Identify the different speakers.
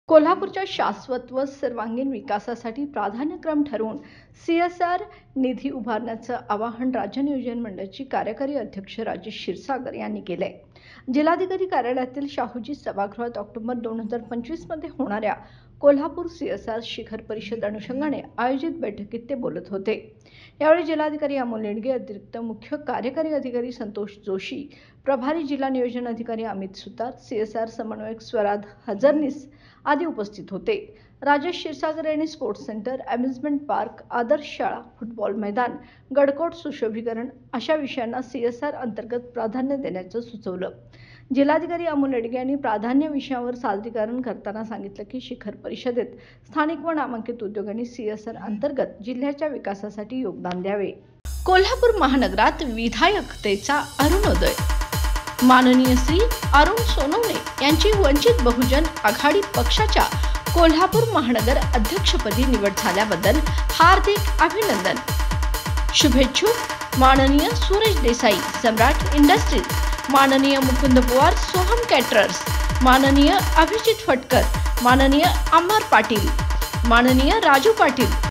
Speaker 1: कोल्हापूरच्या शाश्वत व सर्वांगीण विकासासाठी प्राधान्यक्रम ठरवून सीएसआर निधी उभारण्याचं आवाहन राज्य नियोजन मंडळाचे कार्यकारी अध्यक्ष राजेश क्षीरसागर यांनी केले। जिल्हाधिकारी कार्यालयातील शाहूजी सभागृहात ऑक्टोबर 2025 मध्ये होणाऱ्या कोल्हापूर सीएसआर शिखर परिषद अनुषंगाने आयोजित बैठकीत ते बोलत होते। यावेळी जिल्हाधिकारी अमोल येडगे, अतिरिक्त मुख्य कार्यकारी अधिकारी संतोष जोशी, प्रभारी जिल्हा नियोजन अधिकारी अमित सुतार, सीएसआर समन्वयक स्वराज हजरनीस आदी उपस्थित होते। राजेश क्षीरसागर यांनी स्पोर्ट्स सेंटर, अम्युजमेंट पार्क, आदर्श शाळा, फुटबॉल मैदान, गडकोट सुशोभीकरण अशा विषयांना सीएसआर अंतर्गत प्राधान्य देण्याचं सुचवलं। जिल्हाधिकारी अमोल येडगे यांनी प्राधान्य विषयावर सादरीकरण करताना सांगितलं की शिखर परिषदेत स्थानिक व नामांकित उद्योगांनी सीएसआर अंतर्गत जिल्ह्याच्या विकासासाठी योगदान द्यावे। कोल्हापूर महानगरात विधायकतेचा अरुणोदय। माननीय श्री अरुण सोनवणे यांची वंचित बहुजन आघाडी पक्षाच्या कोल्हापूर महानगर अध्यक्षपदी निवड झाल्याबद्दल हार्दिक अभिनंदन। शुभेच्छुक माननीय सुरेश देसाई, सम्राट इंडस्ट्रीज, माननीय मुकुंद पवार, सोहम कॅटरर्स, माननीय अभिजित फटकर, माननीय अमर पाटील, माननीय राजू पाटील।